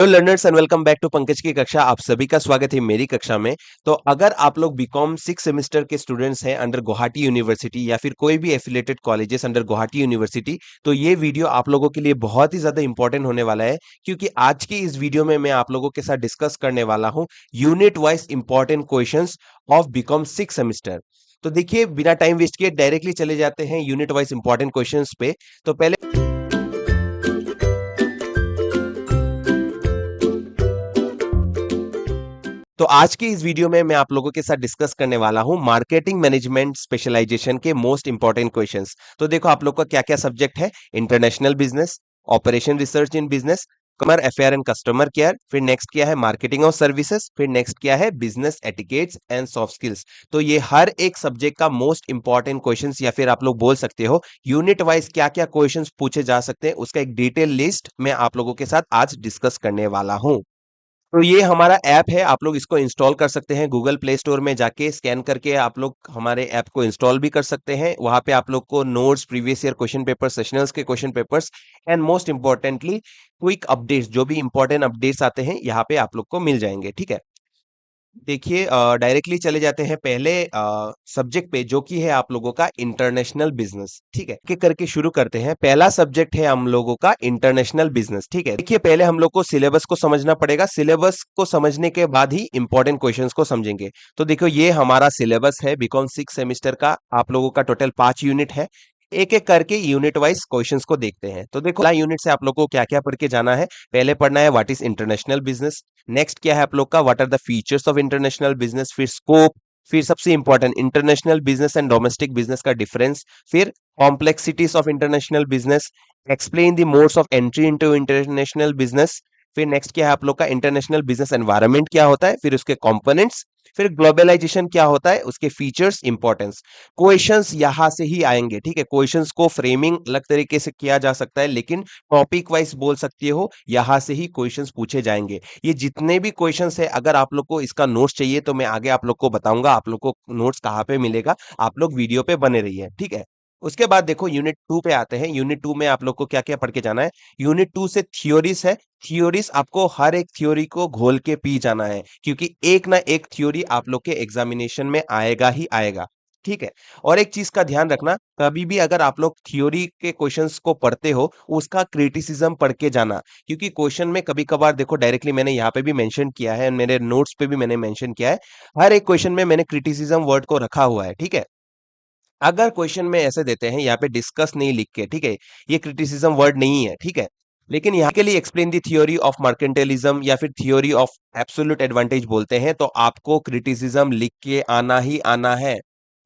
Hello learners and welcome back to Pankaj की कक्षा। आप सभी का स्वागत है मेरी कक्षा में। तो अगर आप लोग बीकॉम 6 सेमेस्टर के स्टूडेंट्स हैं अंडर गुवाहाटी यूनिवर्सिटी या फिर कोई भी affiliated colleges under Guwahati university, तो ये वीडियो आप लोगों के लिए बहुत ही ज्यादा इंपॉर्टेंट होने वाला है, क्योंकि आज की इस वीडियो में मैं आप लोगों के साथ डिस्कस करने वाला हूं unit wise important questions of BCom 6 semester. तो देखिए, बिना टाइम वेस्ट किए डायरेक्टली चले जाते हैं यूनिट वाइज इंपॉर्टेंट क्वेश्चंस पे। तो पहले तो आज की इस वीडियो में मैं आप लोगों के साथ डिस्कस करने वाला हूं मार्केटिंग मैनेजमेंट स्पेशलाइजेशन के मोस्ट इंपॉर्टेंट क्वेश्चंस। तो देखो, आप लोग का क्या क्या सब्जेक्ट है: international business, operation research in business, customer affair and customer care, फिर नेक्स्ट क्या है मार्केटिंग ऑफ सर्विसेज, फिर नेक्स्ट क्या है business etiquettes and soft skills. तो ये हर एक सब्जेक्ट का मोस्ट इंपॉर्टेंट क्वेश्चंस, या फिर आप लोग बोल सकते हो यूनिट वाइज क्या क्या क्वेश्चंस पूछे जा सकते हैं, उसका एक डिटेल लिस्ट मैं आप लोगों के साथ आज डिस्कस करने वाला हूं। तो ये हमारा ऐप है, आप लोग इसको इंस्टॉल कर सकते हैं गूगल प्ले स्टोर में जाके स्कैन करके आप लोग हमारे ऐप को इंस्टॉल भी कर सकते हैं। वहां पे आप लोग को notes, previous year question paper, sessionals के question papers and most importantly quick updates, जो भी इंपॉर्टेंट अपडेट्स आते हैं यहाँ पे आप लोग को मिल जाएंगे। ठीक है, देखिए डायरेक्टली चले जाते हैं पहले सब्जेक्ट पे, जो कि है आप लोगों का इंटरनेशनल बिजनेस। ठीक है, के करके शुरू करते हैं। पहला सब्जेक्ट है हम लोगों का इंटरनेशनल बिजनेस। ठीक है, देखिए पहले हम लोग को सिलेबस को समझना पड़ेगा। सिलेबस को समझने के बाद ही इंपॉर्टेंट क्वेश्चंस को समझेंगे। तो देखो, ये हमारा सिलेबस है बीकॉम 6 सेमेस्टर का। आप लोगों का टोटल 5 यूनिट है। एक एक करके यूनिट वाइज क्वेश्चंस को देखते हैं। तो देखो, पहला यूनिट से आप लोग को क्या क्या पढ़ के जाना है। पहले पढ़ना है what is international business. Next क्या है आप लोग का what are the features of international business, फिर स्कोप, फिर सबसे important international business and domestic business का डिफरेंस, फिर complexities of international business, explain the modes of entry into international business, फिर नेक्स्ट क्या है आप लोग का इंटरनेशनल बिजनेस एनवायरनमेंट क्या होता है, फिर उसके कंपोनेंट्स, फिर ग्लोबलाइजेशन क्या होता है, उसके फीचर्स, इंपॉर्टेंस। क्वेश्चंस यहां से ही आएंगे। ठीक है, क्वेश्चंस को फ्रेमिंग अलग तरीके से किया जा सकता है, लेकिन टॉपिक वाइज बोल सकते हो, यहां से ही क्वेश्चंस पूछे जाएंगे। ये जितने भी क्वेश्चंस है, अगर आप लोग को इसका नोट्स चाहिए तो मैं आगे आप लोग को बताऊंगा आप लोग को नोट्स कहाँ पे मिलेगा। आप लोग वीडियो पे बने रहिए। ठीक है, उसके बाद देखो यूनिट 2 पे आते हैं। यूनिट 2 में आप लोग को क्या क्या पढ़ के जाना है। यूनिट 2 से थ्योरीज है। थ्योरीज आपको हर एक थ्योरी को घोल के पी जाना है, क्योंकि एक ना एक थ्योरी आप लोग के एग्जामिनेशन में आएगा ही आएगा। ठीक है, और एक चीज का ध्यान रखना, कभी भी अगर आप लोग थ्योरी के क्वेश्चंस को पढ़ते हो, उसका क्रिटिसिज्म पढ़ के जाना। क्योंकि क्वेश्चन में कभी कभार देखो, डायरेक्टली मैंने यहाँ पे भी मेंशन किया है, मेरे नोट्स पे भी मैंने मेंशन किया है, हर एक क्वेश्चन में मैंने क्रिटिसिज्म वर्ड को रखा हुआ है। ठीक है, अगर क्वेश्चन में ऐसे देते हैं यहाँ पे डिस्कस नहीं लिख के, ठीक है, ये क्रिटिसिज्म वर्ड नहीं है। ठीक है, लेकिन यहाँ के लिए एक्सप्लेन दी थ्योरी ऑफ मार्केंटलिज्म या फिर थ्योरी ऑफ एब्सोल्यूट एडवांटेज बोलते हैं, तो आपको क्रिटिसिज्म लिख के आना ही आना है।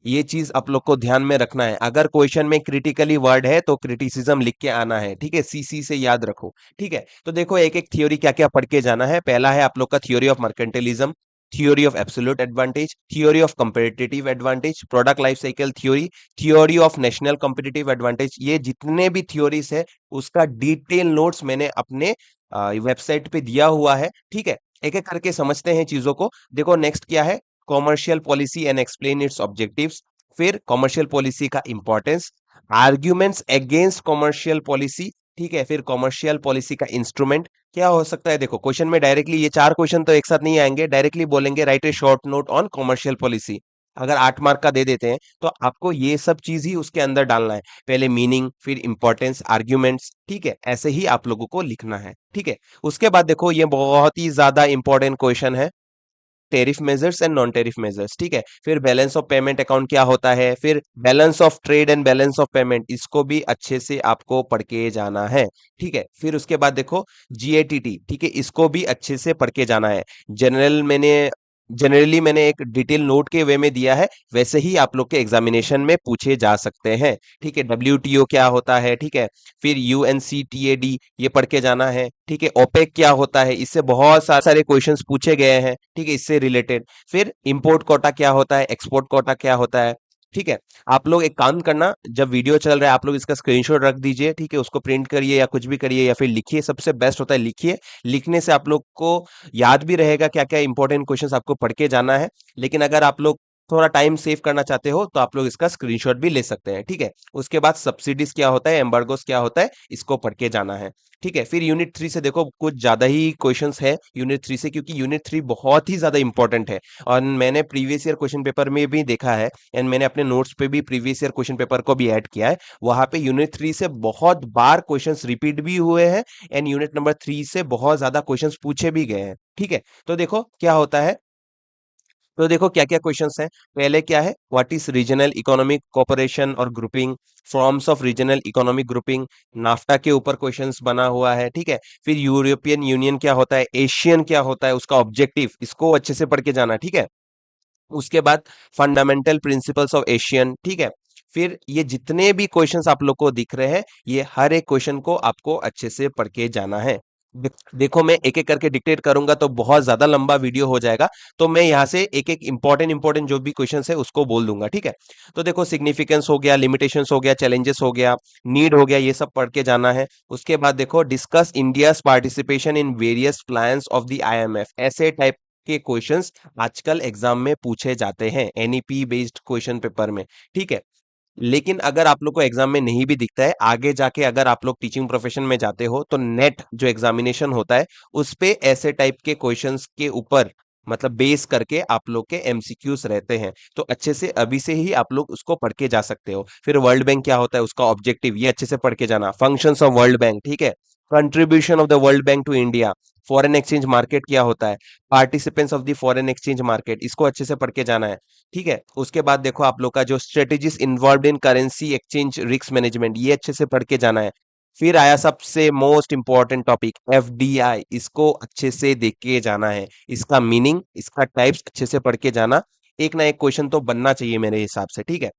ये चीज आप लोग को ध्यान में रखना है। अगर क्वेश्चन में क्रिटिकली वर्ड है तो क्रिटिसिज्म लिख के आना है। ठीक है, सीसी से याद रखो। ठीक है, तो देखो एक एक थ्योरी क्या क्या पढ़ के जाना है। पहला है आप लोग का theory of mercantilism, theory of absolute advantage, theory of competitive advantage, product life cycle theory, theory of national competitive advantage। ये जितने भी थ्योरीज है, उसका डिटेल नोट्स मैंने अपने वेबसाइट पे दिया हुआ है। ठीक है, एक एक करके समझते हैं चीजों को। देखो नेक्स्ट क्या है, commercial policy and explain it's objectives, फिर कॉमर्शियल पॉलिसी का importance, arguments against commercial policy. ठीक है, फिर कॉमर्शियल पॉलिसी का इंस्ट्रूमेंट क्या हो सकता है। देखो क्वेश्चन में डायरेक्टली ये 4 क्वेश्चन तो एक साथ नहीं आएंगे, डायरेक्टली बोलेंगे right A short note on commercial policy. अगर 8 मार्क का दे देते हैं तो आपको ये सब चीज ही उसके अंदर डालना है। पहले मीनिंग, फिर इंपॉर्टेंस, आर्ग्यूमेंट्स। ठीक है, ऐसे ही आप लोगों को लिखना है। ठीक है, उसके बाद देखो ये बहुत ही ज्यादा इंपॉर्टेंट क्वेश्चन है, tariff measures and non tariff measures. ठीक है, फिर बैलेंस ऑफ पेमेंट अकाउंट क्या होता है, फिर balance of trade and balance of payment, इसको भी अच्छे से आपको पढ़ के जाना है। ठीक है, फिर उसके बाद देखो जीएटीटी। ठीक है, इसको भी अच्छे से पढ़ के जाना है। जनरली मैंने एक डिटेल नोट के वे में दिया है, वैसे ही आप लोग के एग्जामिनेशन में पूछे जा सकते हैं। ठीक है, डब्ल्यूटीओ क्या होता है। ठीक है, फिर यूएनसीटीएडी ये पढ़ के जाना है। ठीक है, ओपेक क्या होता है, इससे बहुत सारे क्वेश्चंस पूछे गए हैं। ठीक है, इससे रिलेटेड। फिर इंपोर्ट कोटा क्या होता है, एक्सपोर्ट कोटा क्या होता है। ठीक है, आप लोग एक काम करना, जब वीडियो चल रहा है आप लोग इसका स्क्रीनशॉट रख दीजिए। ठीक है, उसको प्रिंट करिए या कुछ भी करिए, या फिर लिखिए, सबसे बेस्ट होता है लिखिए। लिखने से आप लोग को याद भी रहेगा क्या क्या इंपॉर्टेंट क्वेश्चंस आपको पढ़ के जाना है। लेकिन अगर आप लोग थोड़ा टाइम सेव करना चाहते हो तो आप लोग इसका स्क्रीनशॉट भी ले सकते हैं, ठीक है। उसके बाद सब्सिडीज क्या होता है, एम्बार्गोस क्या होता है, इसको पढ़ के जाना है, ठीक है। फिर यूनिट 3 से देखो कुछ ज्यादा ही क्वेश्चंस है यूनिट 3 से, क्योंकि यूनिट 3 बहुत ही ज्यादा इंपॉर्टेंट है। और मैंने प्रीवियस ईयर क्वेश्चन पेपर में भी देखा है, एंड मैंने अपने नोट्स पे भी प्रीवियस ईयर क्वेश्चन पेपर को भी ऐड किया है। वहां पे यूनिट 3 से बहुत बार क्वेश्चंस रिपीट भी हुए हैं, एंड यूनिट नंबर 3 से बहुत ज्यादा क्वेश्चंस पूछे भी गए हैं, ठीक है। तो देखो क्या होता है, तो देखो क्या क्या क्वेश्चंस हैं। पहले क्या है, what is regional economic cooperation और grouping, forms of regional economic grouping, NAFTA के ऊपर क्वेश्चंस बना हुआ है, ठीक है। फिर यूरोपियन यूनियन क्या होता है, एशियन क्या होता है, उसका ऑब्जेक्टिव, इसको अच्छे से पढ़ के जाना, ठीक है। उसके बाद फंडामेंटल प्रिंसिपल्स ऑफ एशियन, ठीक है। फिर ये जितने भी क्वेश्चंस आप लोग को दिख रहे हैं, ये हर एक क्वेश्चन को आपको अच्छे से पढ़ के जाना है। देखो मैं एक एक करके डिक्टेट करूंगा तो बहुत ज्यादा लंबा वीडियो हो जाएगा, तो मैं यहाँ से एक एक इंपॉर्टेंट जो भी क्वेश्चंस है उसको बोल दूंगा, ठीक है। तो देखो सिग्निफिकेंस हो गया, लिमिटेशंस हो गया, चैलेंजेस हो गया, नीड हो गया, ये सब पढ़ के जाना है। उसके बाद देखो discuss India's participation in various plans of the IMF, ऐसे टाइप के क्वेश्चंस आजकल एग्जाम में पूछे जाते हैं एनईपी बेस्ड क्वेश्चन पेपर में, ठीक है। लेकिन अगर आप लोग को एग्जाम में नहीं भी दिखता है, आगे जाके अगर आप लोग टीचिंग प्रोफेशन में जाते हो तो नेट जो एग्जामिनेशन होता है उस पे ऐसे टाइप के क्वेश्चंस के ऊपर मतलब बेस करके आप लोग के एमसीक्यूज रहते हैं, तो अच्छे से अभी से ही आप लोग उसको पढ़ के जा सकते हो। फिर वर्ल्ड बैंक क्या होता है, उसका ऑब्जेक्टिव, ये अच्छे से पढ़ के जाना। फंक्शंस ऑफ वर्ल्ड बैंक, ठीक है। Contribution of the World Bank to India, foreign exchange market क्या होता है, participants of the foreign exchange market, इसको अच्छे से पढ़ के जाना है, ठीक है। उसके बाद देखो आप लोग का जो strategies involve in currency exchange risk management, ये अच्छे से पढ़ के जाना है। फिर आया सबसे मोस्ट इंपॉर्टेंट टॉपिक एफडीआई, इसको अच्छे से देख के जाना है, इसका मीनिंग, इसका टाइप्स अच्छे से पढ़ के जाना। एक ना एक क्वेश्चन तो बनना चाहिए मेरे हिसाब से, ठीक है।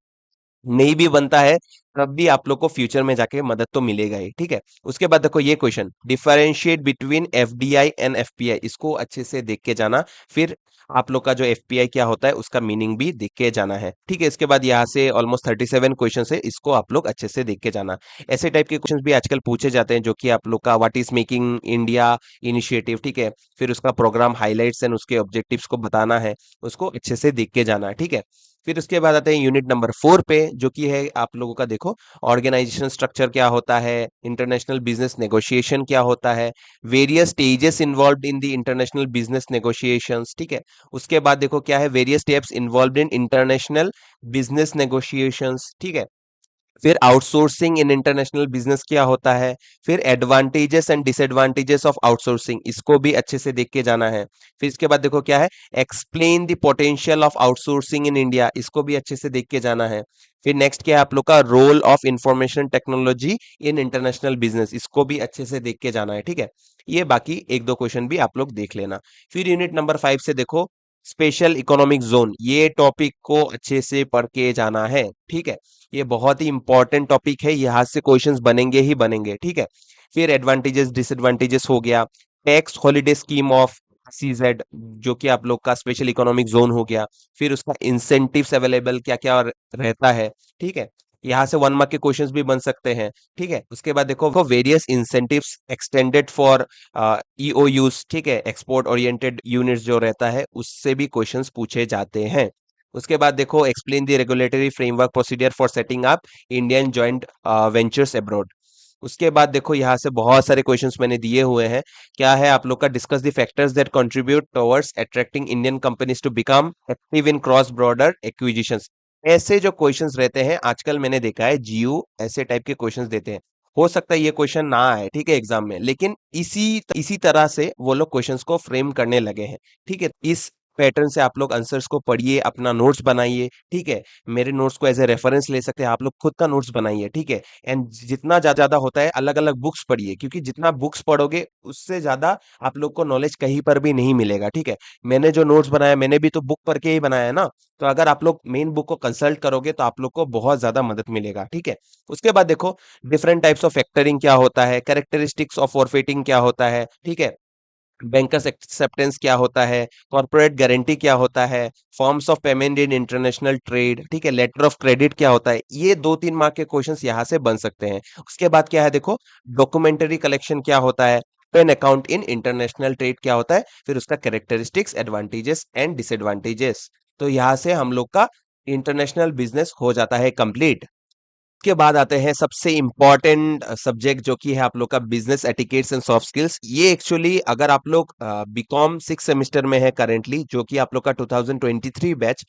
नहीं भी बनता है तब भी आप लोग को फ्यूचर में जाके मदद तो मिलेगा ही, ठीक है। उसके बाद देखो ये question, differentiate between FDI and FPI, इसको अच्छे से देख के जाना। फिर आप लोग का जो एफपीआई क्या होता है उसका मीनिंग भी देख के जाना है, ठीक है। इसके बाद यहाँ से ऑलमोस्ट 37 क्वेश्चन है, इसको आप लोग अच्छे से देख के जाना। ऐसे टाइप के क्वेश्चन भी आजकल पूछे जाते हैं, जो कि आप लोग का what is making India initiative, ठीक है। फिर उसका प्रोग्राम हाईलाइट्स एंड उसके ऑब्जेक्टिव्स को बताना है, उसको अच्छे से देख के जाना है, ठीक है। फिर उसके बाद आते हैं यूनिट नंबर 4 पे, जो कि है आप लोगों का देखो ऑर्गेनाइजेशन स्ट्रक्चर क्या होता है, इंटरनेशनल बिजनेस नेगोशिएशन क्या होता है, various stages involved in the international business negotiations, ठीक है। उसके बाद देखो क्या है, वेरियस स्टेप्स इन्वॉल्व्ड इन इंटरनेशनल बिजनेस नेगोशिएशंस, ठीक है। फिर आउटसोर्सिंग इन इंटरनेशनल बिजनेस क्या होता है, फिर advantages and disadvantages of outsourcing, इसको भी अच्छे से देख के जाना है। फिर इसके बाद देखो क्या है, explain the potential of outsourcing in India, इसको भी अच्छे से देख के जाना है। फिर नेक्स्ट क्या है आप लोग का, role of information technology in international business, इसको भी अच्छे से देख के जाना है, ठीक है। ये बाकी एक दो क्वेश्चन भी आप लोग देख लेना। फिर यूनिट नंबर 5 से देखो स्पेशल इकोनॉमिक जोन, ये टॉपिक को अच्छे से पढ़ के जाना है, ठीक है। ये बहुत ही इंपॉर्टेंट टॉपिक है, यहाँ से क्वेश्चंस बनेंगे ही बनेंगे, ठीक है। फिर एडवांटेजेस डिसएडवांटेजेस हो गया, tax holiday scheme of CZ, जो कि आप लोग का स्पेशल इकोनॉमिक जोन हो गया। फिर उसका इंसेंटिव्स अवेलेबल क्या क्या रहता है, ठीक है। यहाँ से 1 मार्क के क्वेश्चंस भी बन सकते हैं, ठीक है। उसके बाद देखो वेरियस इंसेंटिव्स एक्सटेंडेड फॉर ईओयूज, ठीक है, एक्सपोर्ट ओरिएंटेड यूनिट्स जो रहता है उससे भी क्वेश्चंस पूछे जाते हैं। उसके बाद देखो explain the regulatory framework procedure for setting up Indian joint ventures abroad. उसके बाद देखो यहाँ से बहुत सारे क्वेश्चंस मैंने दिए हुए हैं। क्या है आप लोग का, discuss the factors that contribute towards attracting Indian companies to become active in cross border acquisitions. ऐसे जो क्वेश्चंस रहते हैं आजकल मैंने देखा है जीयू ऐसे टाइप के क्वेश्चंस देते हैं। हो सकता है ये क्वेश्चन ना आए, ठीक है, एग्जाम में, लेकिन इसी इसी तरह से वो लोग क्वेश्चंस को फ्रेम करने लगे हैं, ठीक है। इस पैटर्न से आप लोग आंसर्स को पढ़िए, अपना नोट्स बनाइए, ठीक है। मेरे नोट्स को एज ए रेफरेंस ले सकते हैं, आप लोग खुद का नोट्स बनाइए, ठीक है। एंड जितना ज्यादा होता है अलग अलग बुक्स पढ़िए, क्योंकि जितना बुक्स पढ़ोगे उससे ज्यादा आप लोग को नॉलेज कहीं पर भी नहीं मिलेगा, ठीक है। मैंने जो नोट्स बनाया मैंने भी तो बुक पढ़ के ही बनाया है ना, तो अगर आप लोग मेन बुक को कंसल्ट करोगे तो आप लोग को बहुत ज्यादा मदद मिलेगा, ठीक है। उसके बाद देखो डिफरेंट टाइप्स ऑफ फैक्टरिंग क्या होता है, कैरेक्टरिस्टिक्स ऑफ फॉरफिटिंग क्या होता है, ठीक है। बैंकर्स एक्सेप्टेंस क्या होता है, कॉर्पोरेट गारंटी क्या होता है, forms of payment in international trade, ठीक है, लेटर ऑफ क्रेडिट क्या होता है, ये 2-3 मार्क के क्वेश्चंस यहाँ से बन सकते हैं। उसके बाद क्या है देखो, डॉक्यूमेंटरी कलेक्शन क्या होता है, open account in international trade क्या होता है, फिर उसका कैरेक्टरिस्टिक्स एडवांटेजेस एंड डिसएडवांटेजेस। तो यहाँ से हम लोग का इंटरनेशनल बिजनेस हो जाता है कंप्लीट। उसके बाद आते हैं सबसे इम्पोर्टेंट सब्जेक्ट जो कि है आप लोग का business etiquettes and soft skills. ये एक्चुअली अगर आप लोग बीकॉम 6 सेमेस्टर में है करेंटली, जो कि आप लोग का 2023 बैच,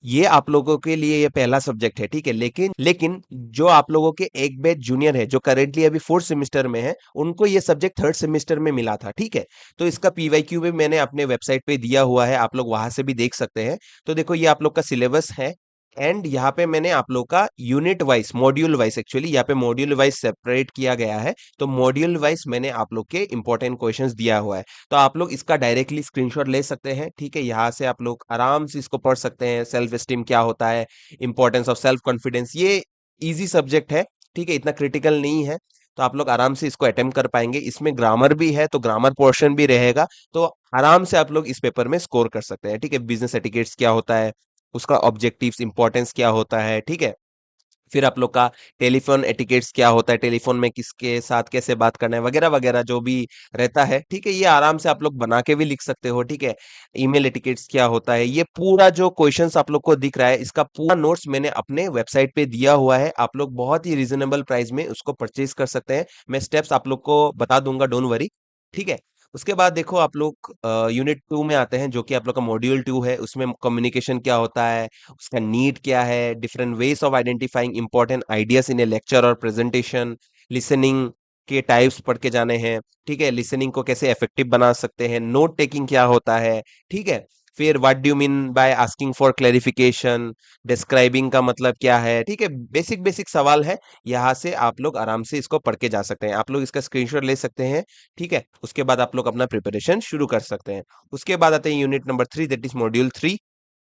ये आप लोगों के लिए ये पहला सब्जेक्ट है, ठीक है। लेकिन लेकिन जो आप लोगों के एक बैच जूनियर है जो करेंटली अभी 4th सेमेस्टर में है, उनको ये सब्जेक्ट 3rd सेमेस्टर में मिला था, ठीक है। तो इसका पीवाईक्यू भी मैंने अपने वेबसाइट पे दिया हुआ है, आप लोग वहां से भी देख सकते हैं। तो देखो ये आप लोग का सिलेबस है, एंड यहाँ पे मैंने आप लोग का unit wise, module wise, actually यहाँ पे मॉड्यूल वाइज सेपरेट किया गया है। तो मॉड्यूल वाइज मैंने आप लोग के इंपॉर्टेंट क्वेश्चंस दिया हुआ है। तो आप लोग इसका डायरेक्टली स्क्रीनशॉट ले सकते हैं, ठीक है। यहाँ से आप लोग आराम से इसको पढ़ सकते हैं। सेल्फ एस्टीम क्या होता है, इंपॉर्टेंस ऑफ सेल्फ कॉन्फिडेंस, ये इजी सब्जेक्ट है, ठीक है, इतना क्रिटिकल नहीं है। तो आप लोग आराम से इसको अटेम्प्ट कर पाएंगे। इसमें ग्रामर भी है, तो ग्रामर पोर्शन भी रहेगा। तो आराम से आप लोग इस पेपर में स्कोर कर सकते हैं, ठीक है। बिजनेस एटिकेट्स क्या होता है, उसका ऑब्जेक्टिव्स, इंपॉर्टेंस क्या होता है, ठीक है। फिर आप लोग का टेलीफोन एटिकेट्स क्या होता है, टेलीफोन में किसके साथ कैसे बात करना है, वगैरह वगैरह जो भी रहता है, ठीक है। ये आराम से आप लोग बना के भी लिख सकते हो, ठीक है। ईमेल एटिकेट्स क्या होता है, ये पूरा जो क्वेश्चंस आप लोग को दिख रहा है, इसका पूरा नोट्स मैंने अपने वेबसाइट पे दिया हुआ है। आप लोग बहुत ही रीजनेबल प्राइस में उसको परचेज कर सकते हैं। मैं स्टेप्स आप लोग को बता दूंगा, डोंट वरी, ठीक है। उसके बाद देखो आप लोग यूनिट 2 में आते हैं, जो कि आप लोग का मॉड्यूल 2 है। उसमें कम्युनिकेशन क्या होता है, उसका नीड क्या है, different ways of identifying important ideas in A lecture और प्रेजेंटेशन, लिसनिंग के टाइप्स पढ़ के जाने हैं, ठीक है। लिसनिंग को कैसे इफेक्टिव बना सकते हैं, नोट टेकिंग क्या होता है, ठीक है। फिर what do you mean by asking for clarification, describing का मतलब क्या है, ठीक है। बेसिक बेसिक सवाल है। यहाँ से आप लोग आराम से इसको पढ़ के जा सकते हैं। आप लोग इसका स्क्रीनशॉट ले सकते हैं, ठीक है। उसके बाद आप लोग अपना प्रिपरेशन शुरू कर सकते हैं। उसके बाद आते हैं unit number 3, that is module 3।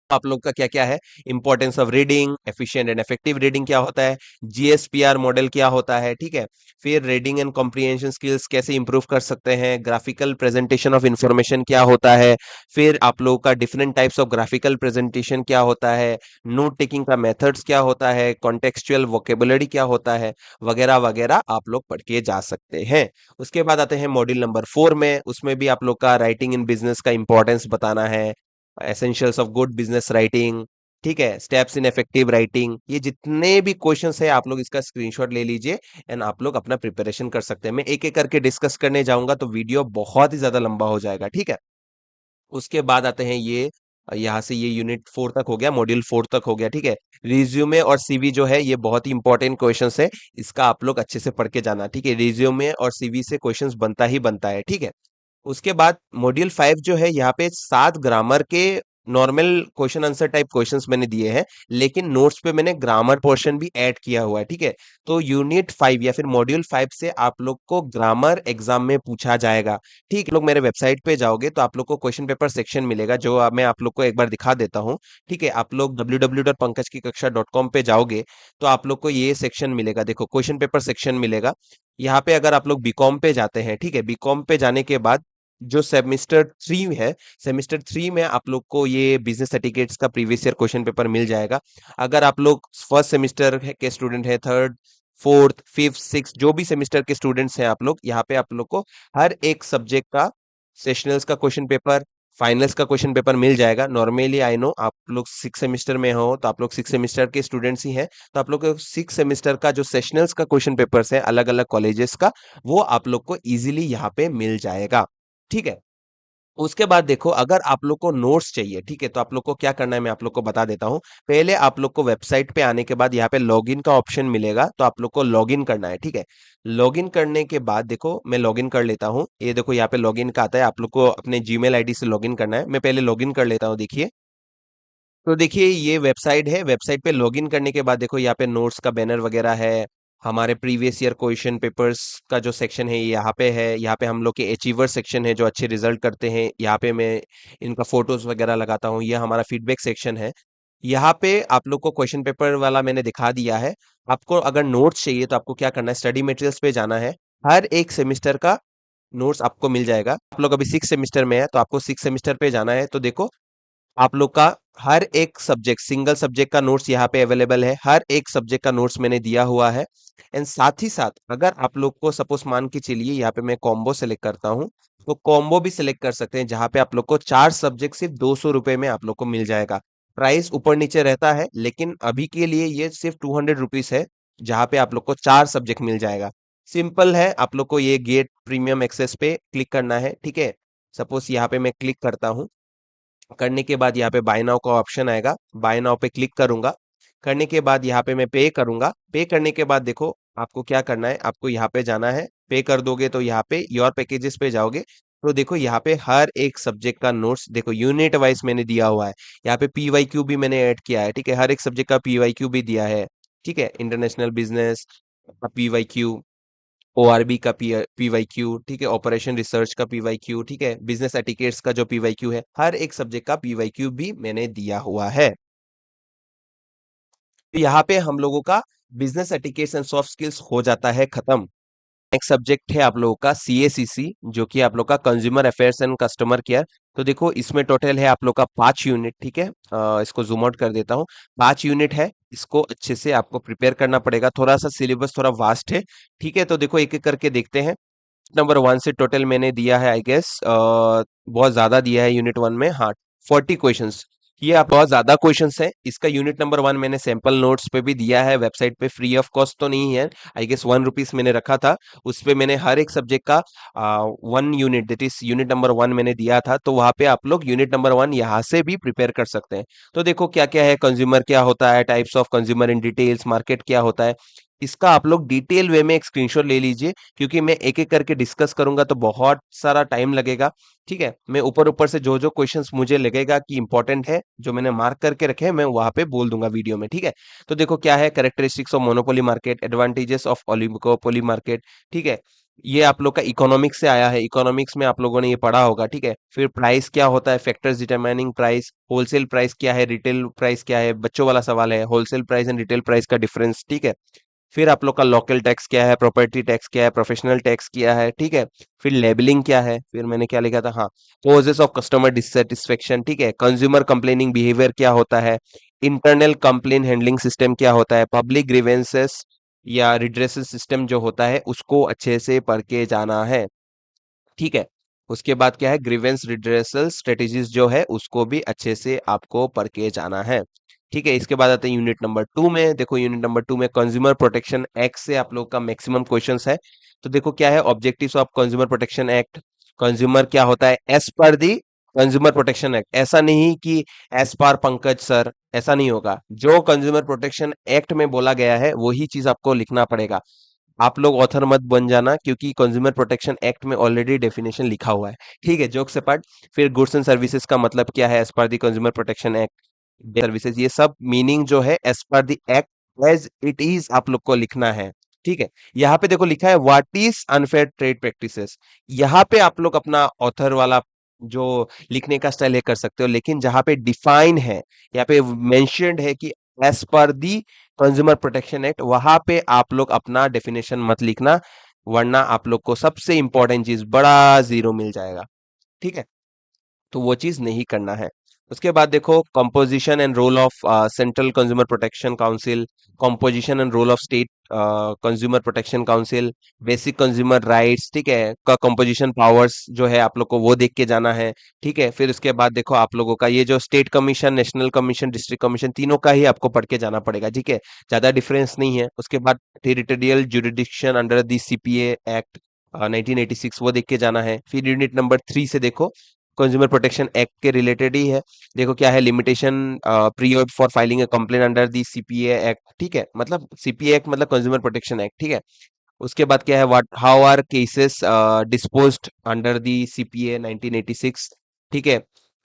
आप लोग का क्या क्या है, importance of reading, efficient and effective reading क्या होता है, जीएसपीआर मॉडल क्या होता है, ठीक है। फिर रीडिंग एंड कॉम्प्रिहेंशन स्किल्स कैसे इंप्रूव कर सकते हैं, ग्राफिकल प्रेजेंटेशन ऑफ इंफॉर्मेशन क्या होता है, फिर आप लोगों का different types of graphical presentation क्या होता है, नोट टेकिंग का मेथड्स क्या होता है, कॉन्टेक्सचुअल वोकेबुलरी क्या होता है, वगैरह वगैरह आप लोग पढ़ के जा सकते हैं। उसके बाद आते हैं मॉड्यूल नंबर 4 में। उसमें भी आप लोग का राइटिंग इन बिजनेस का इंपॉर्टेंस बताना है, essentials of good business writing, ठीक है, स्टेप्स इन इफेक्टिव राइटिंग। ये जितने भी क्वेश्चंस है आप लोग इसका स्क्रीनशॉट ले लीजिए, एंड आप लोग अपना प्रिपरेशन कर सकते हैं। मैं एक एक करके डिस्कस करने जाऊंगा तो वीडियो बहुत ही ज्यादा लंबा हो जाएगा, ठीक है। उसके बाद आते हैं ये, यहाँ से ये यूनिट 4 तक हो गया, मॉड्यूल 4 तक हो गया, ठीक है। रिज्यूमे और सीवी जो है ये बहुत ही इंपॉर्टेंट क्वेश्चंस है, इसका आप लोग अच्छे से पढ़ के जाना, ठीक है। रिज्यूमे और सीवी से क्वेश्चंस बनता ही बनता है, ठीक है। उसके बाद मॉड्यूल 5 जो है, यहाँ पे 7 ग्रामर के normal question answer type questions मैंने दिए हैं, लेकिन नोट्स पे मैंने ग्रामर पोर्शन भी ऐड किया हुआ है, ठीक है। तो यूनिट 5 या फिर मॉड्यूल 5 से आप लोग को ग्रामर एग्जाम में पूछा जाएगा, ठीक है। लोग मेरे वेबसाइट पे जाओगे तो आप लोग को क्वेश्चन पेपर सेक्शन मिलेगा, जो मैं आप लोग को एक बार दिखा देता हूँ, ठीक है। आप लोग www.pankajkikaksha.com पे जाओगे तो आप लोग को ये सेक्शन मिलेगा, देखो क्वेश्चन पेपर सेक्शन मिलेगा। यहाँ पे अगर आप लोग बीकॉम पे जाते हैं, ठीक है, बीकॉम पे जाने के बाद जो सेमिस्टर 3 है, सेमिस्टर 3 में आप लोग को ये बिजनेस एटिकेट्स का प्रीवियस ईयर क्वेश्चन पेपर मिल जाएगा। अगर आप लोग फर्स्ट सेमिस्टर के स्टूडेंट हैं, थर्ड, फोर्थ, फिफ्थ, सिक्स, जो भी सेमिस्टर के स्टूडेंट्स हैं आप लोग, यहाँ पे आप लोग को हर एक सब्जेक्ट का सेशनल्स का क्वेश्चन पेपर, फाइनल्स का क्वेश्चन पेपर मिल जाएगा। नॉर्मली आई नो आप लोग 6 सेमिस्टर में हो, तो आप लोग 6 सेमिस्टर के स्टूडेंट्स ही हैं, तो आप लोग को 6 सेमिस्टर का जो सेशनल्स का क्वेश्चन पेपर्स है अलग अलग कॉलेजेस का, वो आप लोग को इजीली यहाँ पे मिल जाएगा, ठीक है। उसके बाद देखो अगर आप लोग को नोट्स चाहिए, ठीक है, तो आप लोग को क्या करना है मैं आप लोग को बता देता हूँ। पहले आप लोग को वेबसाइट पे आने के बाद यहाँ पे लॉगिन का ऑप्शन मिलेगा, तो आप लोग को लॉगिन करना है, ठीक है। लॉगिन करने के बाद देखो मैं लॉगिन कर लेता हूँ, ये देखो यहाँ पे लॉगिन का आता है, आप लोग को अपने जीमेल आईडी से लॉगिन करना है। मैं पहले लॉगिन कर लेता हूँ, देखिए। तो देखिए ये वेबसाइट है, वेबसाइट पे लॉगिन करने के बाद देखो यहाँ पे नोट्स का बैनर वगैरह है, हमारे प्रीवियस ईयर क्वेश्चन पेपर्स का जो सेक्शन है ये यहाँ पे है। यहाँ पे हम लोग के अचीवर सेक्शन है, जो अच्छे रिजल्ट करते हैं, यहाँ पे मैं इनका फोटोज वगैरह लगाता हूँ। ये हमारा फीडबैक सेक्शन है। यहाँ पे आप लोग को क्वेश्चन पेपर वाला मैंने दिखा दिया है। आपको अगर नोट्स चाहिए तो आपको क्या करना है, स्टडी मटेरियल्स पे जाना है। हर एक सेमिस्टर का नोट्स आपको मिल जाएगा। आप लोग अभी 6 सेमिस्टर में है, तो आपको 6 सेमिस्टर पे जाना है। तो देखो आप लोग का हर एक सब्जेक्ट, सिंगल सब्जेक्ट का नोट्स यहाँ पे अवेलेबल है, हर एक सब्जेक्ट का नोट्स मैंने दिया हुआ है। एंड साथ ही साथ अगर आप लोग को सपोज मान के चलिए यहाँ पे मैं कॉम्बो सेलेक्ट करता हूँ, तो कॉम्बो भी सिलेक्ट कर सकते हैं, जहाँ पे आप लोग को 4 सब्जेक्ट सिर्फ 200 रुपए में आप लोग को मिल जाएगा। प्राइस ऊपर नीचे रहता है, लेकिन अभी के लिए ये सिर्फ 200 रुपीज है, जहाँ पे आप लोग को 4 सब्जेक्ट मिल जाएगा। सिंपल है, आप लोग को ये गेट प्रीमियम एक्सेस पे क्लिक करना है, ठीक है। सपोज यहाँ पे मैं क्लिक करता हूँ, करने के बाद यहाँ पे बाय नाउ का ऑप्शन आएगा, बाय नाउ पे क्लिक करूंगा। करने के बाद यहाँ पे मैं पे करूंगा। पे करने के बाद देखो आपको क्या करना है, आपको यहाँ पे जाना है। पे कर दोगे तो यहाँ पे योर पैकेजेस पे जाओगे, तो देखो यहाँ पे हर एक सब्जेक्ट का नोट्स देखो यूनिट वाइज मैंने दिया हुआ है। यहाँ पे पीवाईक्यू भी मैंने ऐड किया है, ठीक है, हर एक सब्जेक्ट का पीवाईक्यू भी दिया है, ठीक है। इंटरनेशनल बिजनेस का पीवाईक्यू, ओआरबी का पीवाईक्यू, ठीक है, ऑपरेशन रिसर्च का पीवाईक्यू, ठीक है, बिजनेस एटिकेट्स का जो पीवाईक्यू है, हर एक सब्जेक्ट का पीवाईक्यू भी मैंने दिया हुआ है। तो यहाँ पे हम लोगों का business etiquettes and soft skills हो जाता है खत्म। नेक्स्ट सब्जेक्ट है आप लोगों का सीएसीसी, जो कि आप लोग का consumer affairs and customer care. तो देखो इसमें टोटल है आप लोग का 5 यूनिट, ठीक है। इसको जूम आउट कर देता हूँ। 5 यूनिट है, इसको अच्छे से आपको प्रिपेयर करना पड़ेगा। थोड़ा सा सिलेबस थोड़ा वास्ट है, ठीक है। तो देखो एक एक करके देखते हैं। नंबर 1 से टोटल मैंने दिया है, आई गेस बहुत ज्यादा दिया है यूनिट 1 में, हाँ 40 क्वेश्चंस। ये आप बहुत ज्यादा क्वेश्चंस है। इसका यूनिट नंबर 1 मैंने सैंपल नोट्स पे भी दिया है, वेबसाइट पे फ्री ऑफ कॉस्ट तो नहीं है, आई गेस 1 रुपीज मैंने रखा था। उस पे मैंने हर एक सब्जेक्ट का 1 unit, that is unit number 1 मैंने दिया था। तो वहां पे आप लोग यूनिट नंबर 1 यहाँ से भी प्रिपेयर कर सकते हैं। तो देखो क्या क्या है, कंज्यूमर क्या होता है, types of consumer in details, market क्या होता है, इसका आप लोग डिटेल वे में एक स्क्रीनशॉट ले लीजिए, क्योंकि मैं एक एक करके डिस्कस करूंगा तो बहुत सारा टाइम लगेगा, ठीक है। मैं ऊपर ऊपर से जो जो क्वेश्चंस मुझे लगेगा कि इंपॉर्टेंट है, जो मैंने मार्क करके रखे हैं, मैं वहां पे बोल दूंगा वीडियो में, ठीक है। तो देखो क्या है, characteristics of monopoly market, advantages of oligopoly market, ठीक है। ये आप लोग का इकोनॉमिक्स से आया है, इकोनॉमिक्स में आप लोगों ने ये पढ़ा होगा, ठीक है। फिर प्राइस क्या होता है, factors determining price, wholesale price क्या है, रिटेल प्राइस क्या है, बच्चों वाला सवाल है, wholesale price and retail price का डिफरेंस, ठीक है। फिर आप लोग का लोकल टैक्स क्या है, प्रॉपर्टी टैक्स क्या है, प्रोफेशनल टैक्स क्या है, ठीक है। फिर लेबलिंग क्या है, फिर मैंने क्या लिखा था, हाँ कॉजेस ऑफ कस्टमर डिससेटिस्फेक्शन, ठीक है। कंज्यूमर कंप्लेनिंग बिहेवियर क्या होता है, इंटरनल कंप्लेन हैंडलिंग सिस्टम क्या होता है, पब्लिक ग्रीवेंसेस या रिड्रेसल सिस्टम जो होता है उसको अच्छे से पढ़ के जाना है, ठीक है। उसके बाद क्या है, ग्रीवेंस रिड्रेसल स्ट्रेटेजीज जो है उसको भी अच्छे से आपको पढ़ के जाना है, ठीक है। इसके बाद आते हैं यूनिट नंबर 2 में। देखो यूनिट नंबर 2 में कंज्यूमर प्रोटेक्शन एक्ट से आप लोग का मैक्सिमम क्वेश्चंस है। तो देखो क्या है, objectives of consumer protection act, consumer क्या होता है एज पर दी कंज्यूमर प्रोटेक्शन एक्ट, ऐसा नहीं कि एज पर पंकज सर, ऐसा नहीं होगा। जो कंज्यूमर प्रोटेक्शन एक्ट में बोला गया है वही चीज आपको लिखना पड़ेगा। आप लोग ऑथर मत बन जाना, क्योंकि कंज्यूमर प्रोटेक्शन एक्ट में ऑलरेडी डेफिनेशन लिखा हुआ है, ठीक है, जोक से पार्ट। फिर गुड्स एंड सर्विसेज का मतलब क्या है as per the consumer protection act, services, ये सब मीनिंग जो है as per the act as it is आप लोग को लिखना है, ठीक है। यहाँ पे देखो लिखा है what is unfair trade practices, यहाँ पे आप लोग अपना ऑथर वाला जो लिखने का स्टाइल है कर सकते हो, लेकिन जहां पे डिफाइन है, यहाँ पे मेंशन्ड है कि एज पर दी कंज्यूमर प्रोटेक्शन एक्ट, वहां पे आप लोग अपना डेफिनेशन मत लिखना, वरना आप लोग को सबसे इंपॉर्टेंट चीज बड़ा जीरो मिल जाएगा, ठीक है। तो वो चीज नहीं करना है। उसके बाद देखो composition and role of central consumer protection council, composition and role of state consumer protection council, basic consumer rights, ठीक है, का कंपोजिशन पावर्स जो है आप लोग को वो देख के जाना है, ठीक है। फिर उसके बाद देखो आप लोगों का ये जो state commission, national commission, district commission, तीनों का ही आपको पढ़ के जाना पड़ेगा, ठीक है, ज्यादा डिफरेंस नहीं है। उसके बाद territorial jurisdiction under the CPA act 1986, वो देख के जाना है। फिर यूनिट नंबर 3 से देखो कंज्यूमर प्रोटेक्शन एक्ट के रिलेटेड ही है। देखो क्या है, limitation period for filing a complaint under the CPA act, ठीक है, मतलब सीपीए एक्ट मतलब कंज्यूमर प्रोटेक्शन एक्ट, ठीक है। उसके बाद क्या है, what how are cases disposed under the CPA 1986, ठीक है।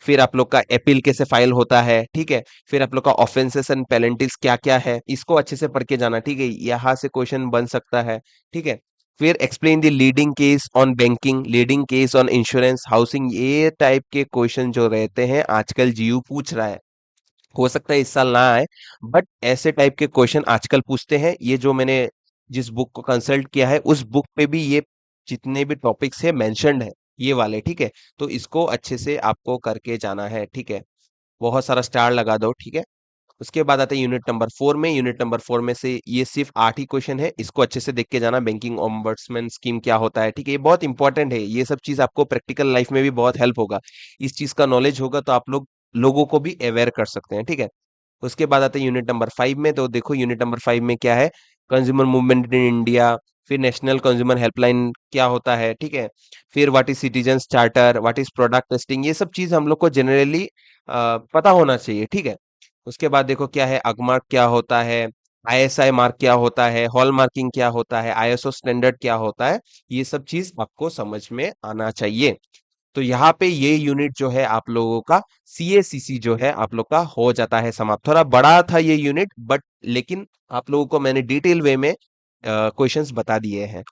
फिर आप लोग का अपील कैसे फाइल होता है, ठीक है। फिर आप लोग का ऑफेंसेस एंड पेनल्टीज क्या क्या है, इसको अच्छे से पढ़ के जाना, ठीक है, यहाँ से क्वेश्चन बन सकता है, ठीक है। फिर explain the leading case on banking, leading case on insurance, housing, ये टाइप के क्वेश्चन जो रहते हैं आजकल जीयू पूछ रहा है। हो सकता है इस साल ना आए, बट ऐसे टाइप के क्वेश्चन आजकल पूछते हैं। ये जो मैंने जिस बुक को कंसल्ट किया है उस बुक पे भी ये जितने भी टॉपिक्स है मेंशन्ड है, ये वाले, ठीक है। तो इसको अच्छे से आपको करके जाना है, ठीक है। बहुत सारा स्टार लगा दो, ठीक है। उसके बाद आते हैं यूनिट नंबर 4 में। यूनिट नंबर 4 में से ये सिर्फ 8 ही क्वेश्चन है, इसको अच्छे से देख के जाना। बैंकिंग ओम्बड्समैन स्कीम क्या होता है, ठीक है, ये बहुत इंपॉर्टेंट है। ये सब चीज आपको प्रैक्टिकल लाइफ में भी बहुत हेल्प होगा। इस चीज का नॉलेज होगा तो आप लोग लोगों को भी अवेयर कर सकते हैं, ठीक है। उसके बाद आते हैं यूनिट नंबर 5 में। तो देखो यूनिट नंबर 5 में क्या है, कंज्यूमर मूवमेंट इन इंडिया, फिर नेशनल कंज्यूमर हेल्पलाइन क्या होता है, ठीक है। फिर what is citizen charter, what is product testing, ये सब चीज हम लोग को जनरली पता होना चाहिए, ठीक है। उसके बाद देखो क्या है, अगमार्क क्या होता है, आईएसआई मार्क क्या होता है, हॉल मार्किंग क्या होता है, आईएसओ स्टैंडर्ड क्या होता है, ये सब चीज आपको समझ में आना चाहिए। तो यहाँ पे ये यूनिट जो है आप लोगों का सीएसीसी जो है आप लोग का हो जाता है समाप्त। थोड़ा बड़ा था ये यूनिट, बट लेकिन आप लोगों को मैंने डिटेल वे में क्वेश्चंस बता दिए हैं।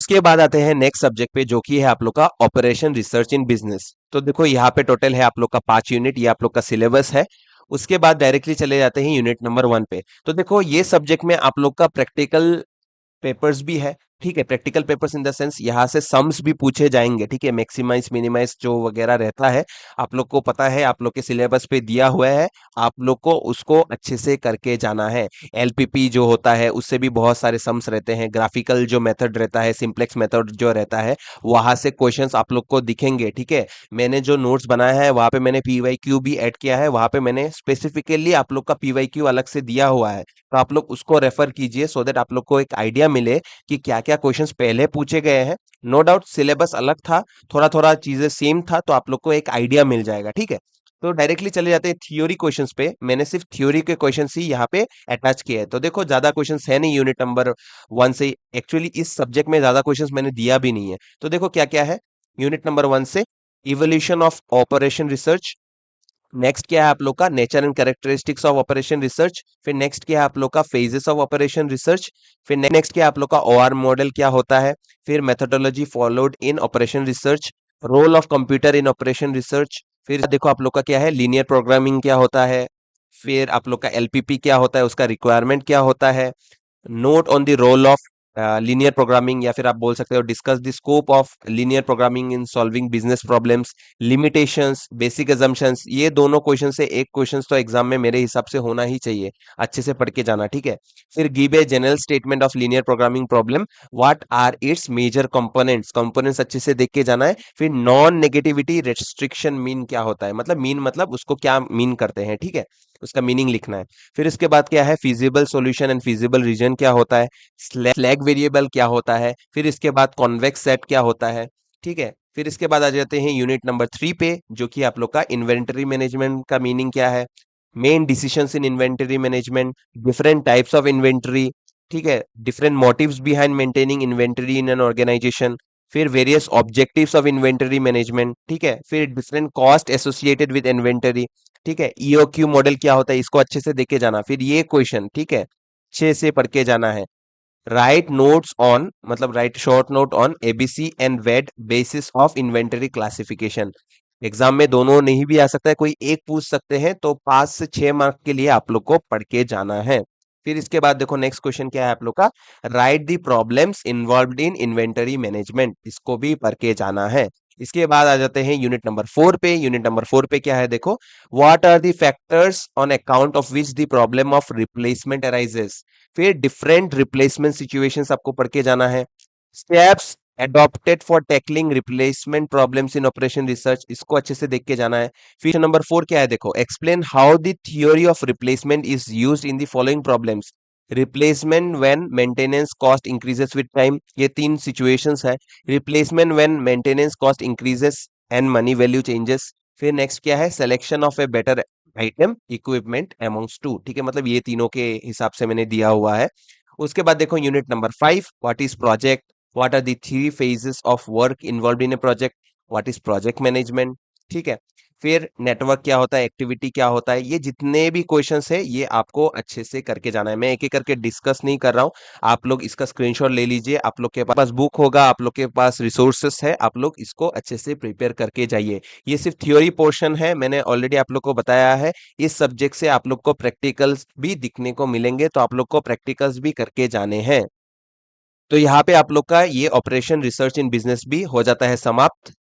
उसके बाद आते हैं नेक्स्ट सब्जेक्ट पे, जो कि है आप लोग का ऑपरेशन रिसर्च इन बिजनेस। तो देखो यहाँ पे टोटल है आप लोग का 5 यूनिट, ये आप लोग का सिलेबस है। उसके बाद डायरेक्टली चले जाते हैं यूनिट नंबर 1 पे। तो देखो ये सब्जेक्ट में आप लोग का प्रैक्टिकल पेपर्स भी है, ठीक है। Practical papers in the sense यहाँ से सम्स भी पूछे जाएंगे, ठीक है। मैक्सिमाइज मिनिमाइज जो वगैरह रहता है आप लोग को पता है, आप लोग के सिलेबस पे दिया हुआ है, आप लोग को उसको अच्छे से करके जाना है। एलपीपी जो होता है उससे भी बहुत सारे सम्स रहते हैं, ग्राफिकल जो मेथड रहता है, सिंप्लेक्स मेथड जो रहता है, वहां से क्वेश्चंस आप लोग को दिखेंगे, ठीक है। मैंने जो नोट्स बनाया है वहां पे मैंने पीवाईक्यू भी ऐड किया है, वहां पे मैंने स्पेसिफिकली आप लोग का पीवाईक्यू अलग से दिया हुआ है, तो आप लोग उसको रेफर कीजिए सो दैट आप लोग को एक आइडिया मिले कि क्या क्या क्वेश्चंस पहले पूछे गए हैं। नो डाउट सिलेबस अलग था, थोड़ा थोड़ा चीजें सेम था, तो आप लोग को एक आइडिया मिल जाएगा, ठीक है। तो डायरेक्टली चले जाते हैं थ्योरी क्वेश्चंस पे। मैंने सिर्फ थ्योरी के क्वेश्चंस ही यहाँ पे अटैच किए हैं। तो देखो ज्यादा क्वेश्चंस है नहीं यूनिट नंबर 1 से, एक्चुअली इस सब्जेक्ट में ज्यादा क्वेश्चंस मैंने दिया भी नहीं है। तो देखो क्या क्या है यूनिट नंबर 1 से, evolution of operation research. Next क्या है आप लोग का nature and characteristics of operation research. फिर नेक्स्ट क्या है आप लोग का फेजेस ऑफ ऑपरेशन रिसर्च। फिर नेक्स्ट क्या है आप लोग का ओआर मॉडल क्या होता है। फिर methodology followed in operation research, role of computer in operation research. फिर देखो आप लोग का क्या है लीनियर प्रोग्रामिंग क्या होता है। फिर आप लोग का एलपीपी क्या होता है, उसका रिक्वायरमेंट क्या होता है। Note on the role of linear programming, या फिर आप बोल सकते हो discuss the scope of linear programming in solving business problems, limitations, basic assumptions. ये दोनों क्वेश्चन से एक क्वेश्चन तो एग्जाम में मेरे हिसाब से होना ही चाहिए, अच्छे से पढ़ के जाना, ठीक है। फिर give a general statement of linear programming problem, what are its major components, components अच्छे से देख के जाना है। फिर नॉन नेगेटिविटी रेस्ट्रिक्शन मीन क्या होता है, मतलब मीन मतलब उसको क्या मीन करते हैं, ठीक है, उसका मीनिंग लिखना है। फिर इसके बाद क्या है feasible solution and feasible region क्या होता है, स्लैग वेरिएबल क्या होता है। फिर इसके बाद कॉन्वेक्स सेट क्या होता है, ठीक है। फिर इसके बाद आ जाते हैं यूनिट नंबर 3 पे, जो कि आप लोग का इन्वेंटरी मैनेजमेंट का मीनिंग क्या है, main decisions in inventory management, different types of inventory, ठीक है, different motives behind maintaining inventory in an organisation. फिर various objectives of inventory management, ठीक है। फिर different cost associated with inventory, ठीक है। ईओक्यू मॉडल क्या होता है, इसको अच्छे से देख के जाना। फिर ये क्वेश्चन, ठीक है, अच्छे से पढ़ के जाना है। राइट नोट्स ऑन, मतलब write short note on ABC and VED basis of inventory classification. Exam में दोनों नहीं भी आ सकता है, कोई एक पूछ सकते हैं, तो 5 से 6 मार्क के लिए आप लोग को पढ़ के जाना है। फिर इसके बाद देखो नेक्स्ट क्वेश्चन क्या है आप लोग का, राइट दी प्रॉब्लम्स इन्वॉल्व्ड इन इन्वेंटरी मैनेजमेंट, इसको भी पढ़ के जाना है। इसके बाद आ जाते हैं यूनिट नंबर 4 पे। यूनिट नंबर 4 पे क्या है देखो, what are the factors on account of which the problem of replacement arises. फिर डिफरेंट रिप्लेसमेंट सिचुएशंस आपको पढ़ के जाना है। Steps adopted for tackling replacement problems in operation research, इसको अच्छे से देख के जाना है। फिर नंबर 4 क्या है देखो, explain how the theory of replacement is used in the following problems. Replacement when maintenance cost increases with time, ये 3 सिचुएशंस है। Replacement when maintenance cost increases and money value changes. फिर नेक्स्ट क्या है, selection of a better item equipment amongst two, ठीक है, मतलब ये तीनों के हिसाब से मैंने दिया हुआ है। उसके बाद देखो unit number 5, what is project, what are the 3 phases of work involve in a project, what is project management, ठीक है। फिर नेटवर्क क्या होता है, एक्टिविटी क्या होता है, ये जितने भी क्वेश्चंस है ये आपको अच्छे से करके जाना है। मैं एक एक करके डिस्कस नहीं कर रहा हूँ, आप लोग इसका स्क्रीनशॉट ले लीजिए, आप लोग के पास बुक होगा, आप लोग के पास रिसोर्सेस है, आप लोग इसको अच्छे से प्रिपेयर करके जाइए। ये सिर्फ थ्योरी पोर्शन है, मैंने ऑलरेडी आप लोग को बताया है। इस सब्जेक्ट से आप लोग को प्रैक्टिकल्स भी दिखने को मिलेंगे, तो आप लोग को प्रैक्टिकल्स भी करके जाने हैं। तो यहाँ पे आप लोग का ये ऑपरेशन रिसर्च इन बिजनेस भी हो जाता है समाप्त।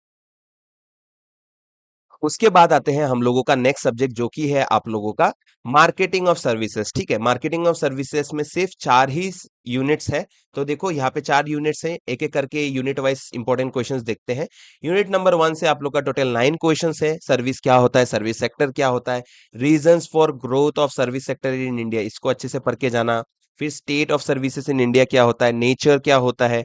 उसके बाद आते हैं हम लोगों का नेक्स्ट सब्जेक्ट जो कि है आप लोगों का मार्केटिंग ऑफ सर्विसेज। ठीक है, मार्केटिंग ऑफ सर्विसेज में सिर्फ 4 ही यूनिट्स है। तो देखो यहाँ पे 4 यूनिट्स हैं, एक एक करके यूनिट वाइज इंपॉर्टेंट क्वेश्चंस देखते हैं। यूनिट नंबर 1 से आप लोग का टोटल 9 क्वेश्चंस है। सर्विस क्या होता है, सर्विस सेक्टर क्या होता है, reasons for growth of service sector in India, इसको अच्छे से पढ़ के जाना। फिर state of services in India क्या होता है, नेचर क्या होता है,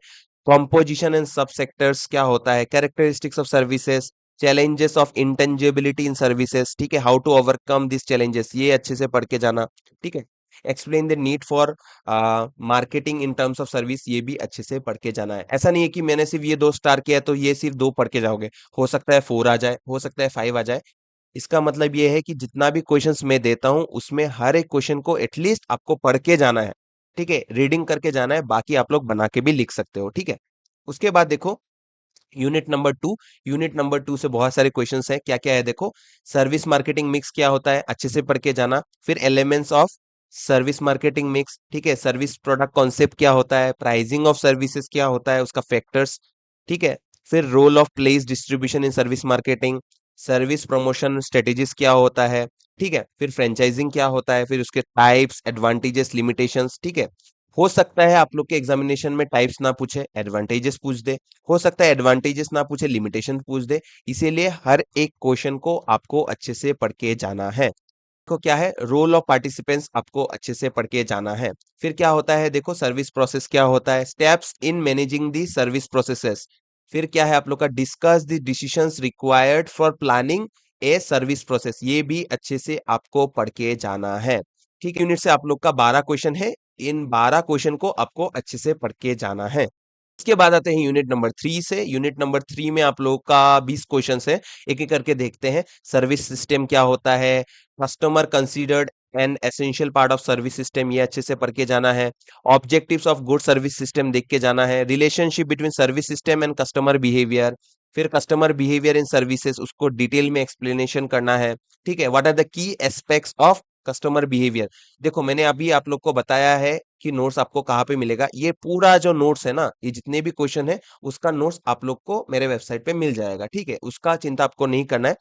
कॉम्पोजिशन एंड सब सेक्टर्स क्या होता है, characteristics of services, challenges of intangibility in services. ठीक है, how to overcome this challenges, ये अच्छे से पढ़ के जाना। ठीक है, explain the need for marketing in terms of service, ये भी अच्छे से पढ़ के जाना है। ऐसा नहीं है कि मैंने सिर्फ ये 2 स्टार किया है तो ये सिर्फ 2 पढ़ के जाओगे, हो सकता है 4 आ जाए, हो सकता है 5 आ जाए। इसका मतलब ये है कि जितना भी क्वेश्चंस मैं देता हूं उसमें हर एक क्वेश्चन को एटलीस्ट आपको पढ़ के जाना है। ठीक है, रीडिंग करके जाना है, बाकी आप लोग बना के भी लिख सकते हो। ठीक है, उसके बाद देखो यूनिट नंबर 2 से बहुत सारे क्वेश्चंस हैं। क्या क्या है देखो, सर्विस मार्केटिंग मिक्स क्या होता है, अच्छे से पढ़ के जाना। फिर elements of service marketing mix, ठीक है, सर्विस प्रोडक्ट कॉन्सेप्ट क्या होता है, प्राइसिंग ऑफ सर्विसेज क्या होता है, उसका फैक्टर्स। ठीक है, फिर role of place distribution in service marketing, service promotion strategies क्या होता है। ठीक है, फिर फ्रेंचाइजिंग क्या होता है, फिर उसके टाइप्स, एडवांटेजेस, लिमिटेशंस। ठीक है, हो सकता है आप लोग के एग्जामिनेशन में टाइप्स ना पूछे, एडवांटेजेस पूछ दे, हो सकता है एडवांटेजेस ना पूछे, लिमिटेशन पूछ दे। इसीलिए हर एक क्वेश्चन को आपको अच्छे से पढ़ के जाना है। देखो क्या है, रोल ऑफ पार्टिसिपेंट्स आपको अच्छे से पढ़ के जाना है। फिर क्या होता है देखो, सर्विस प्रोसेस क्या होता है, steps in managing the service processes. फिर क्या है आप लोग का, discuss the decisions required for planning a service process, ये भी अच्छे से आपको पढ़ के जाना है। ठीक है, यूनिट से आप लोग का 12 क्वेश्चन है, इन 12 क्वेश्चन को आपको अच्छे से पढ़ के जाना है। उसके बाद आते हैं यूनिट नंबर 3 से। यूनिट नंबर 3 में आप लोगों का 20 क्वेश्चन है, एक एक करके देखते हैं। सर्विस सिस्टम क्या होता है, customer considered an essential part of service system, ये अच्छे से पढ़ के जाना है। Objectives of good service system देख के जाना है। Relationship between service system and customer behaviour, फिर कस्टमर बिहेवियर इन सर्विसेज, उसको डिटेल में एक्सप्लेनेशन करना है। ठीक है, what are the key aspects of customer behaviour. देखो मैंने अभी आप लोग को बताया है कि नोट्स आपको कहाँ पे मिलेगा। ये पूरा जो नोट्स है ना, ये जितने भी क्वेश्चन है उसका नोट्स आप लोग को मेरे वेबसाइट पे मिल जाएगा। ठीक है, उसका चिंता आपको नहीं करना है।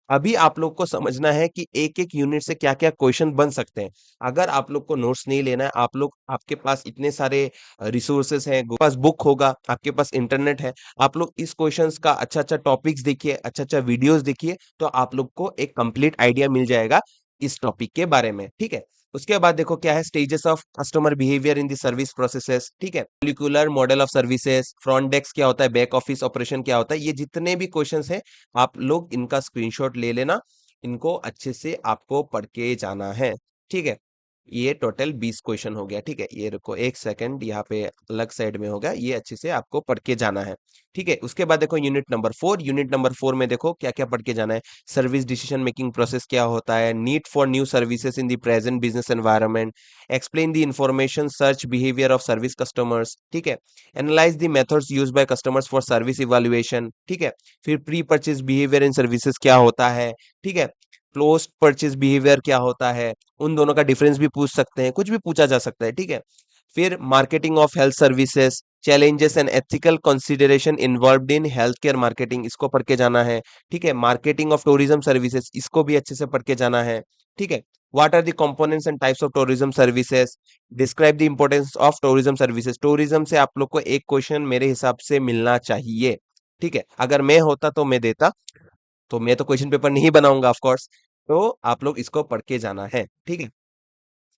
अभी आप लोग को समझना है कि एक एक यूनिट से क्या क्या क्वेश्चन बन सकते हैं। अगर आप लोग को नोट्स नहीं लेना है, आप लोग, आपके पास इतने सारे रिसोर्सेस हैं, पास बुक होगा, आपके पास इंटरनेट है, आप लोग इस क्वेश्चंस का अच्छा अच्छा टॉपिक्स देखिए, अच्छा अच्छा वीडियोस देखिए, तो आप लोग को एक कंप्लीट आइडिया मिल जाएगा इस टॉपिक के बारे में। ठीक है, उसके बाद देखो क्या है, stages of customer behaviour in the service processes. ठीक है, molecular model of services, front desk क्या होता है, बैक ऑफिस ऑपरेशन क्या होता है, ये जितने भी क्वेश्चंस हैं आप लोग इनका स्क्रीनशॉट ले लेना, इनको अच्छे से आपको पढ़ के जाना है। ठीक है, ये टोटल 20 क्वेश्चन हो गया। ठीक है, ये रुको एक सेकंड, यहाँ पे अलग साइड में होगा, ये अच्छे से आपको पढ़ के जाना है। ठीक है, उसके बाद देखो यूनिट नंबर 4 में देखो क्या क्या पढ़ के जाना है। सर्विस डिसीजन मेकिंग प्रोसेस क्या होता है, need for new services in the present business environment, explain the information search behaviour of service customers. ठीक है, analyse the methods use by customers for service evaluation. ठीक है, फिर pre purchase behaviour in services क्या होता है। ठीक है, पोस्ट परचेज बिहेवियर क्या होता है, उन दोनों का डिफरेंस भी पूछ सकते हैं, कुछ भी पूछा जा सकता है। ठीक है, फिर marketing of health services, challenges and ethical consideration involved in health care marketing, इसको पढ़ के जाना है। ठीक है, मार्केटिंग ऑफ टूरिज्म सर्विसेज, इसको भी अच्छे से पढ़ के जाना है। ठीक है, what are the components and types of tourism services, describe the importance of tourism services. Tourism से आप लोग को एक क्वेश्चन मेरे हिसाब से मिलना चाहिए। ठीक है, अगर मैं होता तो मैं देता, तो मैं तो क्वेश्चन पेपर नहीं बनाऊंगा ऑफ कोर्स। तो आप लोग इसको पढ़ के जाना है। ठीक है,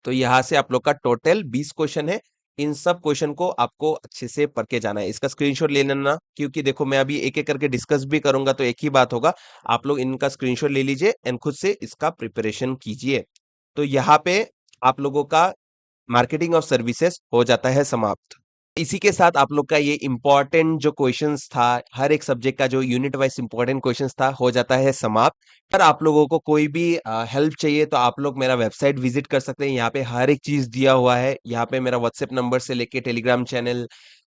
तो यहाँ से आप लोग का टोटल 20 क्वेश्चन है, इन सब क्वेश्चन को आपको अच्छे से पढ़ के जाना है। इसका स्क्रीनशॉट ले लेना, क्योंकि देखो मैं अभी एक एक करके डिस्कस भी करूंगा तो एक ही बात होगा। आप लोग इनका स्क्रीनशॉट ले लीजिए एंड खुद से इसका प्रिपरेशन कीजिए। तो यहाँ पे आप लोगों का मार्केटिंग ऑफ सर्विसेज हो जाता है समाप्त। इसी के साथ आप लोग का ये इंपॉर्टेंट जो क्वेश्चंस था, हर एक सब्जेक्ट का जो यूनिट वाइज इंपॉर्टेंट क्वेश्चंस था, हो जाता है समाप्त। अगर आप लोगों को कोई भी हेल्प चाहिए तो आप लोग मेरा वेबसाइट विजिट कर सकते हैं, यहाँ पे हर एक चीज दिया हुआ है। यहाँ पे मेरा व्हाट्सएप नंबर से लेके टेलीग्राम चैनल,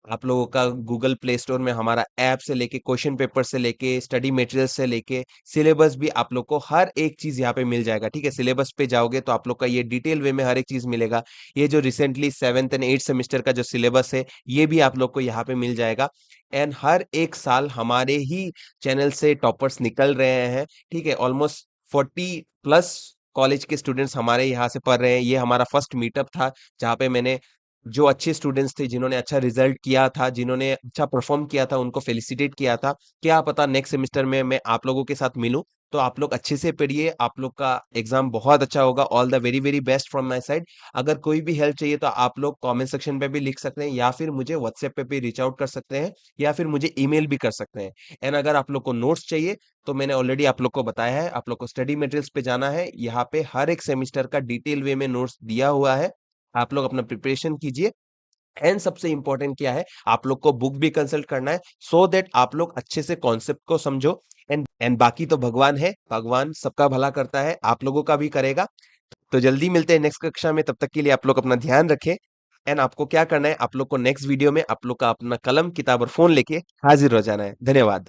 आप लोगों का गूगल प्ले स्टोर में हमारा ऐप से लेके क्वेश्चन पेपर से लेके स्टडी मटेरियल से लेके सिलेबस भी आप लोग को हर एक चीज यहाँ पे मिल जाएगा। ठीक है, सिलेबस पे जाओगे तो आप लोग का ये डिटेल वे में हर एक चीज मिलेगा। ये जो recently 7th and 8th semester का जो सिलेबस है ये भी आप लोग को यहाँ पे मिल जाएगा। एंड हर एक साल हमारे ही चैनल से टॉपर्स निकल रहे हैं। ठीक है, ऑलमोस्ट 40+ कॉलेज के स्टूडेंट्स हमारे यहाँ से पढ़ रहे हैं। ये हमारा फर्स्ट मीटअप था जहाँ पे मैंने जो अच्छे स्टूडेंट्स थे, जिन्होंने अच्छा रिजल्ट किया था, जिन्होंने अच्छा परफॉर्म किया था, उनको फेलिसिटेट किया था। क्या पता नेक्स्ट सेमेस्टर में मैं आप लोगों के साथ मिलूं। तो आप लोग अच्छे से पढ़िए, आप लोग का एग्जाम बहुत अच्छा होगा। All the very very best from my side. अगर कोई भी हेल्प चाहिए तो आप लोग कमेंट सेक्शन पे भी लिख सकते हैं, या फिर मुझे व्हाट्सएप पे भी रीच आउट कर सकते हैं, या फिर मुझे ईमेल भी कर सकते हैं। एंड अगर आप लोग को नोट्स चाहिए तो मैंने ऑलरेडी आप लोग को बताया है, आप लोग को स्टडी मटेरियल्स पे जाना है। यहाँ पे हर एक सेमेस्टर का डिटेल वे में नोट्स दिया हुआ है। आप लोग अपना प्रिपरेशन कीजिए। एंड सबसे इंपॉर्टेंट क्या है, आप लोग को बुक भी कंसल्ट करना है, सो दैट आप लोग अच्छे से कॉन्सेप्ट को समझो। एंड बाकी तो भगवान है, भगवान सबका भला करता है, आप लोगों का भी करेगा। तो जल्दी मिलते हैं नेक्स्ट कक्षा में, तब तक के लिए आप लोग अपना ध्यान रखें। एंड आपको क्या करना है, आप लोग को नेक्स्ट वीडियो में आप लोग का अपना कलम किताब और फोन लेके हाजिर हो जाना है। धन्यवाद।